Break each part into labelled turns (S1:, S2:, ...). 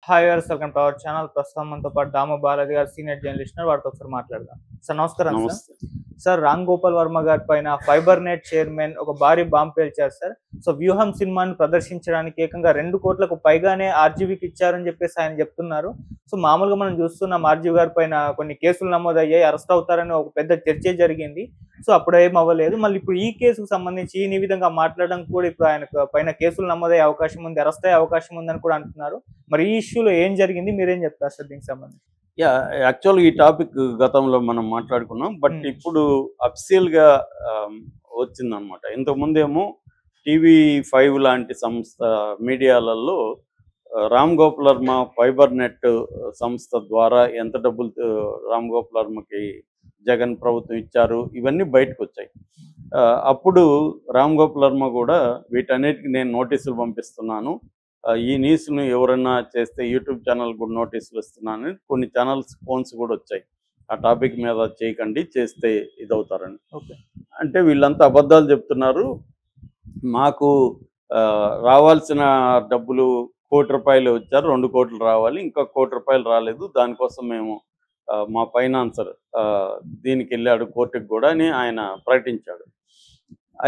S1: Hi viewers, welcome to our channel. ప్రస్తుతం మనతో పాటు దామ బాలాజీ గారు, సీనియర్ జర్నలిస్ట్, వారితో ఒకసారి మాట్లాడదాం. సార్ నమస్కారం.
S2: నమస్తే.
S1: సార్ రామ్ గోపాల్ వర్మ గారి పైన ఫైబర్ నెట్ చైర్మన్ ఒక భారీ బాంబ్ పేల్చారు సార్. సో వ్యూహం సినిమాను ప్రదర్శించడానికి ఏకంగా 2 కోట్లకు పైగానే ఆర్జీవీకి ఇచ్చారని చెప్పేసి ఆయన చెప్తున్నారు. సో మామూలుగా మనం చూస్తున్నాం, ఆర్జీవీ గారి పైన కొన్ని కేసులు నమోదయ్యాయి, అరెస్ట్ అవుతారని ఒక పెద్ద చర్చే జరిగింది. సో అప్పుడు ఏం అవ్వలేదు. మళ్ళీ ఇప్పుడు ఈ కేసుకు సంబంధించి ఈ విధంగా మాట్లాడడం కూడా ఇప్పుడు ఆయన పైన కేసులు నమోదయ్యే అవకాశం ఉంది, అరెస్ట్ అయ్యే అవకాశం ఉందని కూడా అంటున్నారు. మరి ఈ ఇష్యూలో ఏం జరిగింది, మీరేం చెప్తారు సార్ దీనికి సంబంధించి?
S2: యాక్చువల్గా ఈ టాపిక్ గతంలో మనం మాట్లాడుకున్నాం. బట్ ఇప్పుడు అఫీషియల్గా వచ్చిందనమాట. ఇంతకుముందేమో TV5 లాంటి సంస్థ మీడియాలలో రామ్ గోపాల్ వర్మ ఫైబర్ నెట్ సంస్థ ద్వారా ఎంత డబ్బులు రామ్ గోపాల్ వర్మకి జగన్ ప్రభుత్వం ఇచ్చారు, ఇవన్నీ బయటకు వచ్చాయి. అప్పుడు రామ్ గోపాల్ వర్మ కూడా వీటన్నిటికీ నేను నోటీసులు పంపిస్తున్నాను, ఈ న్యూస్ను ఎవరైనా చేస్తే యూట్యూబ్ ఛానల్ కూడా నోటీసులు ఇస్తున్నానని కొన్ని ఛానల్స్ ఫోన్స్ కూడా వచ్చాయి. ఆ టాపిక్ మీద చేయకండి, చేస్తే ఇదవుతారని. అంటే వీళ్ళంతా అబద్ధాలు చెప్తున్నారు, మాకు రావాల్సిన డబ్బులు ₹1 కోటి వచ్చారు, 2 కోట్లు రావాలి, ఇంకా ₹1 కోటి రాలేదు, దానికోసం మేము మా ఫైనాన్సర్ దీనికి వెళ్ళాడు కోర్టుకు కూడా అని ఆయన ప్రకటించాడు.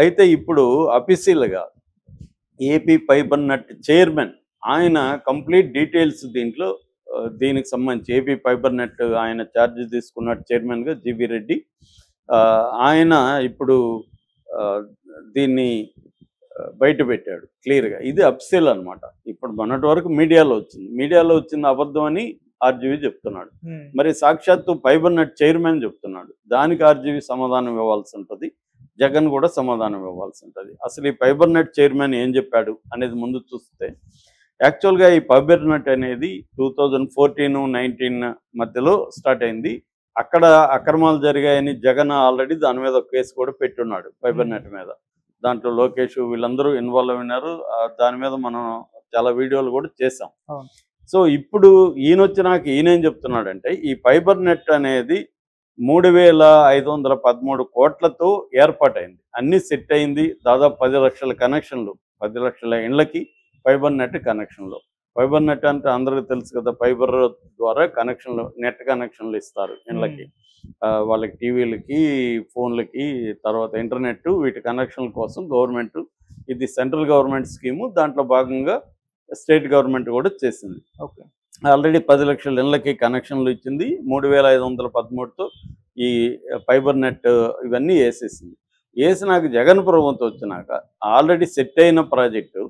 S2: అయితే ఇప్పుడు అఫీషియల్గా ఏపీ ఫైబర్ నెట్ చైర్మన్ ఆయన కంప్లీట్ డీటెయిల్స్ దీనికి సంబంధించి ఏపీ ఫైబర్ నెట్ ఆయన ఛార్జ్ తీసుకున్నాడు చైర్మన్గా జీవీ రెడ్డి. ఆయన ఇప్పుడు దీన్ని బయట పెట్టాడు క్లియర్గా. ఇది అఫీషియల్ అనమాట. ఇప్పుడు మొన్నటి వరకు మీడియాలో వచ్చింది అబద్ధం అని ఆర్జీవీ చెప్తున్నాడు. మరి సాక్షాత్తు ఫైబర్ నెట్ చైర్మన్ చెప్తున్నాడు, దానికి ఆర్జీవీ సమాధానం ఇవ్వాల్సి ఉంటుంది, జగన్ కూడా సమాధానం ఇవ్వాల్సి ఉంటుంది. అసలు ఈ ఫైబర్ నెట్ చైర్మన్ ఏం చెప్పాడు అనేది ముందు చూస్తే, యాక్చువల్గా ఈ ఫైబర్ నెట్ అనేది 2014-19 మధ్యలో స్టార్ట్ అయింది. అక్కడ అక్రమాలు జరిగాయని జగన్ ఆల్రెడీ దాని మీద ఒక కేసు కూడా పెట్టున్నాడు ఫైబర్ నెట్ మీద. దాంట్లో లోకేష్ వీళ్ళందరూ ఇన్వాల్వ్ అయినారు. దాని మీద మనం చాలా వీడియోలు కూడా చేసాం. సో ఇప్పుడు ఈయనేం చెప్తున్నాడంటే, ఈ ఫైబర్ నెట్ అనేది 3,513 కోట్లతో ఏర్పాటైంది, అన్నీ సెట్ అయింది. దాదాపు 10 లక్షల కనెక్షన్లు, 10 లక్షల ఇండ్లకి ఫైబర్ నెట్ కనెక్షన్లు. ఫైబర్ నెట్ అంటే అందరికీ తెలుసు కదా, ఫైబర్ ద్వారా కనెక్షన్లు, నెట్ కనెక్షన్లు ఇస్తారు ఇండ్లకి, వాళ్ళకి టీవీలకి, ఫోన్లకి, తర్వాత ఇంటర్నెట్, వీటి కనెక్షన్ల కోసం గవర్నమెంట్, ఇది సెంట్రల్ గవర్నమెంట్ స్కీము, దాంట్లో భాగంగా స్టేట్ గవర్నమెంట్ కూడా చేసింది. ఆల్రెడీ 10 లక్షల ఇళ్ళకి కనెక్షన్లు ఇచ్చింది. 3,513తో ఈ ఫైబర్ నెట్ ఇవన్నీ వేసేసింది. వేసినాక జగన్ ప్రభుత్వం వచ్చినాక ఆల్రెడీ సెట్ అయిన ప్రాజెక్టు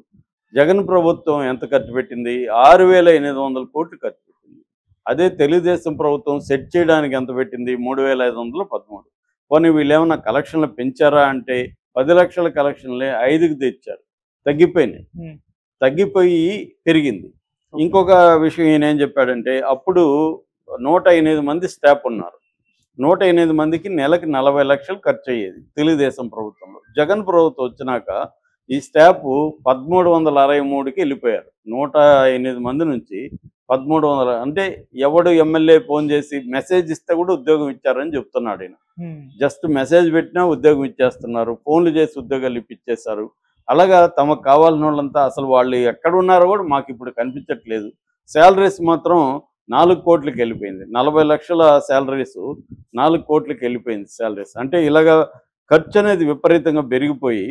S2: జగన్ ప్రభుత్వం ఎంత ఖర్చు పెట్టింది? 6,800 కోట్లు ఖర్చు పెట్టింది. అదే తెలుగుదేశం ప్రభుత్వం సెట్ చేయడానికి ఎంత పెట్టింది? 3,513. పోనీ వీళ్ళు ఏమన్నా కలెక్షన్లు పెంచారా అంటే 10 లక్షల కలెక్షన్లే 5కి తెచ్చారు, తగ్గిపోయి పెరిగింది. ఇంకొక విషయం ఈయన ఏం చెప్పాడంటే, అప్పుడు 108 మంది స్టాఫ్ ఉన్నారు. 108 మందికి నెలకి 40 లక్షలు ఖర్చు అయ్యేది తెలుగుదేశం ప్రభుత్వంలో. జగన్ ప్రభుత్వం వచ్చినాక ఈ స్టాఫ్ 1,363కి వెళ్ళిపోయారు. 108 మంది నుంచి 1,300, అంటే ఎవడు ఎమ్మెల్యే ఫోన్ చేసి మెసేజ్ ఇస్తే కూడా ఉద్యోగం ఇచ్చారని చెప్తున్నాడు ఆయన. జస్ట్ మెసేజ్ పెట్టినా ఉద్యోగం ఇచ్చేస్తున్నారు, ఫోన్లు చేసి ఉద్యోగాలు ఇప్పించేశారు. అలాగా తమకు కావాల్సిన వాళ్ళంతా అసలు వాళ్ళు ఎక్కడ ఉన్నారో కూడా మాకు ఇప్పుడు కనిపించట్లేదు. శాలరీస్ మాత్రం 4 కోట్లకి వెళ్ళిపోయింది. 40 లక్షల శాలరీస్ 4 కోట్లకి వెళ్ళిపోయింది శాలరీస్. అంటే ఇలాగా ఖర్చు అనేది విపరీతంగా పెరిగిపోయి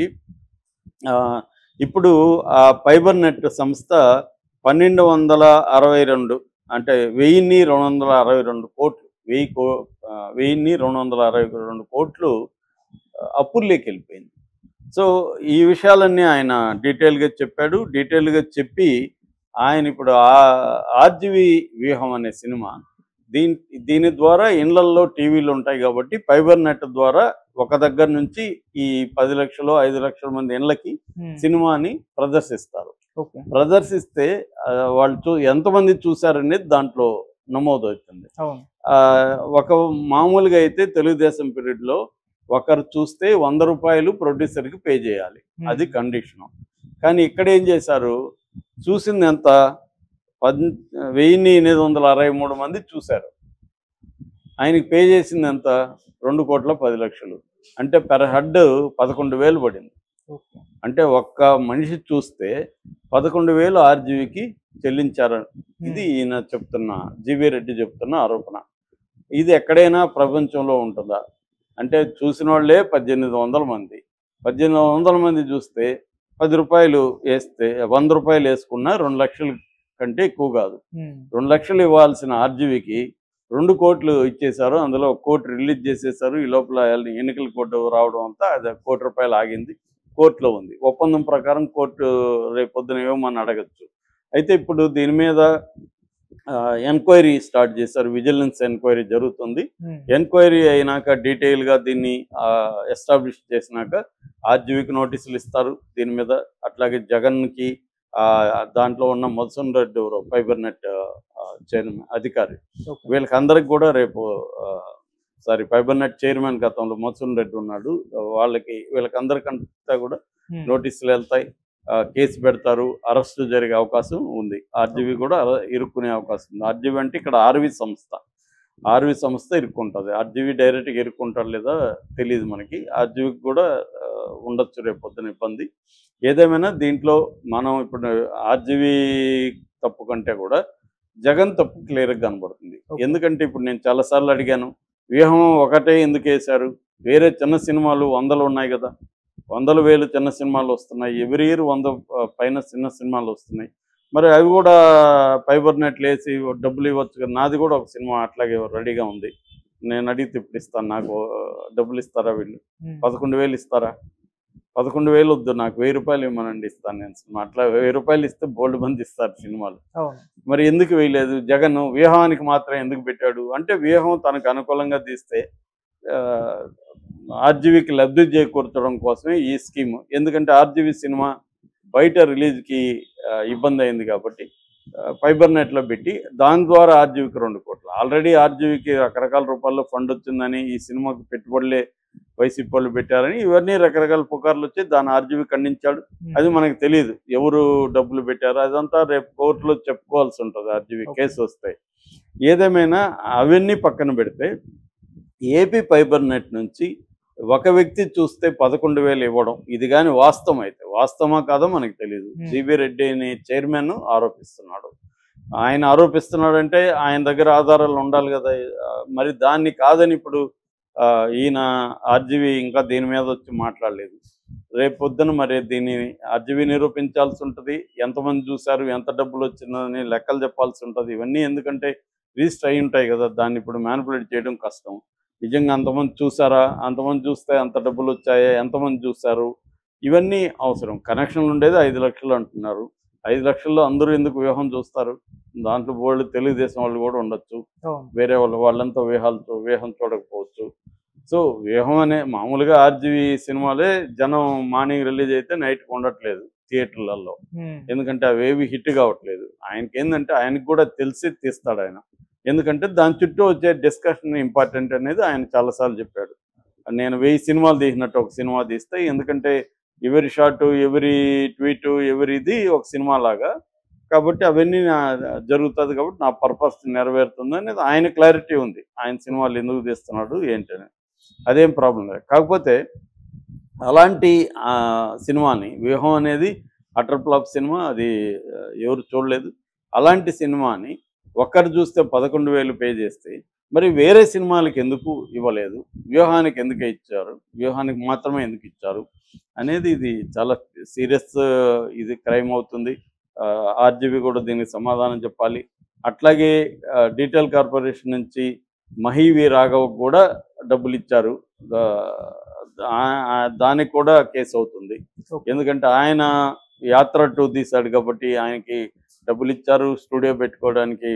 S2: ఇప్పుడు ఆ ఫైబర్ నెట్ సంస్థ 1,262, అంటే 1,262 కోట్లు, 1,262 కోట్లు అప్పుల్లోకి వెళ్ళిపోయింది. సో ఈ విషయాలన్నీ ఆయన డీటెయిల్గా చెప్పాడు. డీటెయిల్గా చెప్పి ఆయన ఇప్పుడు ఆర్జీవీ వ్యూహం అనే సినిమా, దీని ద్వారా ఇళ్లల్లో టీవీలు ఉంటాయి కాబట్టి ఫైబర్ నెట్ ద్వారా ఒక దగ్గర నుంచి ఈ 10 లక్షలు 5 లక్షల మంది ఇళ్లకి సినిమాని ప్రదర్శిస్తారు. ప్రదర్శిస్తే వాళ్ళు ఎంతమంది చూశారనేది దాంట్లో నమోదవుతుంది. ఒక మామూలుగా అయితే తెలుగుదేశం పీరియడ్లో ఒకరు చూస్తే ₹100 ప్రొడ్యూసర్కి పే చేయాలి, అది కండిషను. కానీ ఇక్కడ ఏం చేశారు, చూసింది ఎంత? 1,863 మంది చూశారు. ఆయనకి పే చేసింది ఎంత? ₹2,10,00,000. అంటే పెర్ హెడ్ 11,000 పడింది. అంటే ఒక్క మనిషి చూస్తే 11,000 ఆర్జీవికి చెల్లించారు. ఇది ఈయన చెప్తున్న జీవీ రెడ్డి చెప్తున్న ఆరోపణ. ఇది ఎక్కడైనా ప్రపంచంలో ఉంటుందా? అంటే చూసిన వాళ్ళే 1800 మంది. 1800 మంది చూస్తే రూ. 10 వేస్తే రూ. 100 వేసుకున్నా 2 లక్షల కంటే ఎక్కువ కాదు. 2 లక్షలు ఇవ్వాల్సిన ఆర్జీవికి 2 కోట్లు ఇచ్చేశారు. అందులో 1 కోటి రిలీజ్ చేసేశారు. ఈ లోపల ఎన్నికల కోర్టు రావడం అంతా అది రూ. 1 కోటి ఆగింది, కోర్టులో ఉంది. ఒప్పందం ప్రకారం కోర్టు రేపొద్దున ఇవ్వమని అడగచ్చు. అయితే ఇప్పుడు దీని మీద ఎంక్వైరీ స్టార్ట్ చేశారు. విజిలెన్స్ ఎంక్వైరీ జరుగుతుంది. ఎంక్వైరీ అయినాక డీటెయిల్గా దీన్ని ఎస్టాబ్లిష్ చేసినాక ఆర్జీవికి నోటీసులు ఇస్తారు దీని మీద. అట్లాగే జగన్కి దాంట్లో ఉన్న Madhusudan Reddy fibre net chairman అధికారి, వీళ్ళకి అందరికి కూడా రేపు ఫైబర్ నెట్ చైర్మన్ గతంలో మధుసూదన్ రెడ్డి ఉన్నాడు, వీళ్ళకందరికంతా కూడా నోటీసులు వెళ్తాయి, కేసు పెడతారు, అరెస్టు జరిగే అవకాశం ఉంది. ఆర్జీవి కూడా ఇరుక్కునే అవకాశం ఉంది. ఆర్జీవి అంటే ఇక్కడ ఆర్వి సంస్థ ఇరుక్కుంటుంది. ఆర్జీవి డైరెక్ట్గా ఇరుక్కుంటారు లేదా తెలియదు మనకి. ఆర్జీవికి కూడా ఉండొచ్చు రేపు పొద్దున ఇబ్బంది. ఏదేమైనా దీంట్లో మనం ఇప్పుడు ఆర్జీవి తప్పు కంటే కూడా జగన్ తప్పు క్లియర్గా కనబడుతుంది. ఎందుకంటే ఇప్పుడు నేను చాలాసార్లు అడిగాను, వ్యూహం ఒకటే ఎందుకు వేశారు? వేరే చిన్న సినిమాలు 100 ఉన్నాయి కదా, 100,000 చిన్న సినిమాలు వస్తున్నాయి. ఎవ్రీ ఇయర్ 100 పైన చిన్న సినిమాలు వస్తున్నాయి. మరి అవి కూడా ఫైబర్ నెట్లు వేసి డబ్బులు ఇవ్వచ్చు కదా. నాది కూడా ఒక సినిమా అట్లాగే రెడీగా ఉంది. నేను అడిగితే ఇప్పుడు ఇస్తాను, నాకు డబ్బులు ఇస్తారా వీళ్ళు? 11,000 ఇస్తారా? 11,000 వద్దు, నాకు 1,000 రూపాయలు ఇవ్వమనండి, ఇస్తాను నేను సినిమా. అట్లా 1,000 రూపాయలు ఇస్తే బోల్డ్ మంది ఇస్తారు సినిమాలు. మరి ఎందుకు వేయలేదు? జగన్ వ్యూహానికి మాత్రం ఎందుకు పెట్టాడు అంటే, వ్యూహం తనకు అనుకూలంగా తీస్తే ఆర్జీవికి లబ్ధి చేకూర్చడం కోసమే ఈ స్కీమ్. ఎందుకంటే ఆర్జీవి సినిమా బయట రిలీజ్కి ఇబ్బంది అయింది కాబట్టి ఫైబర్ నెట్లో పెట్టి దాని ద్వారా ఆర్జీవికి 2 కోట్లు. ఆల్రెడీ ఆర్జీవికి రకరకాల రూపాల్లో ఫండ్ వచ్చిందని, ఈ సినిమాకి పెట్టుబడులే వైసీపీ వాళ్ళు పెట్టారని ఇవన్నీ రకరకాల పుకార్లు వచ్చి దాన్ని ఆర్జీవి ఖండించాడు. అది మనకు తెలియదు ఎవరు డబ్బులు పెట్టారో, అదంతా రేపు కోర్టులో చెప్పుకోవాల్సి ఉంటుంది ఆర్జీవి కేసు వస్తాయి. ఏదేమైనా అవన్నీ పక్కన పెడితే ఏపీ ఫైబర్ నెట్ నుంచి ఒక వ్యక్తి చూస్తే 11,000 ఇవ్వడం, ఇది కానీ వాస్తవం అయితే, వాస్తవమా కాదో మనకు తెలియదు. జీవీ రెడ్డి అని చైర్మన్ ఆరోపిస్తున్నాడు. ఆయన ఆరోపిస్తున్నాడంటే ఆయన దగ్గర ఆధారాలు ఉండాలి కదా. మరి దాన్ని కాదని ఇప్పుడు ఈయన ఆర్జీవి ఇంకా దీని మీద వచ్చి మాట్లాడలేదు. రేపు పొద్దున మరి దీన్ని ఆర్జీవి నిరూపించాల్సి ఉంటుంది. ఎంతమంది చూశారు, ఎంత డబ్బులు వచ్చిందని లెక్కలు చెప్పాల్సి ఉంటుంది. ఇవన్నీ ఎందుకంటే రిజిస్టర్ అయి ఉంటాయి కదా, దాన్ని ఇప్పుడు మ్యానిపులేట్ చేయడం కష్టం. నిజంగా అంతమంది చూసారా, అంతమంది చూస్తే అంత డబ్బులు వచ్చాయా, ఎంతమంది చూశారు, ఇవన్నీ అవసరం. కనెక్షన్లు ఉండేది 5 లక్షలు అంటున్నారు. 5 లక్షల్లో అందరూ ఎందుకు వ్యూహం చూస్తారు? దాంట్లో వాళ్ళు తెలుగుదేశం వాళ్ళు కూడా ఉండొచ్చు, వేరే వాళ్ళంతా వ్యూహం చూడకపోవచ్చు. సో వ్యూహం అనే మామూలుగా ఆర్జీవి సినిమాలే జనం మార్నింగ్ రిలీజ్ అయితే నైట్కి ఉండట్లేదు థియేటర్లలో, ఎందుకంటే అవేవి హిట్ కావట్లేదు. ఆయనకి ఏంటంటే ఆయనకు కూడా తెలిసి తీస్తాడు ఆయన, ఎందుకంటే దాని చుట్టూ వచ్చే డిస్కషన్ ఇంపార్టెంట్ అనేది ఆయన చాలాసార్లు చెప్పాడు. నేను 1000 సినిమాలు తీసినట్టు ఒక సినిమా తీస్తే, ఎందుకంటే ఎవరి షాటు, ఎవరి ట్వీటు, ఎవరిది ఒక సినిమా లాగా, కాబట్టి అవన్నీ జరుగుతుంది కాబట్టి నా పర్పస్ నెరవేరుతుంది అనేది ఆయన క్లారిటీ ఉంది. ఆయన సినిమాలు ఎందుకు తీస్తున్నాడు ఏంటని, అదేం ప్రాబ్లం లేదు. కాకపోతే అలాంటి సినిమాని, వ్యూహం అనేది అటర్ ఫ్లాప్ సినిమా, అది ఎవరు చూడలేదు. అలాంటి సినిమాని ఒక్కరు చూస్తే 11,000 పే చేస్తే మరి వేరే సినిమాలకు ఎందుకు ఇవ్వలేదు, వ్యూహానికి ఎందుకు ఇచ్చారు, వ్యూహానికి మాత్రమే ఎందుకు ఇచ్చారు అనేది ఇది చాలా సీరియస్ ఇది క్రైమ్ అవుతుంది. ఆర్జీవి కూడా దీనికి సమాధానం చెప్పాలి. అట్లాగే డీటెయిల్ కార్పొరేషన్ నుంచి మహీవి రాఘవ్ కూడా డబ్బులు ఇచ్చారు, దానికి కూడా కేసు అవుతుంది. ఎందుకంటే ఆయన యాత్ర 2 తీశాడు కాబట్టి ఆయనకి డబ్బులు ఇచ్చారు, స్టూడియో పెట్టుకోవడానికి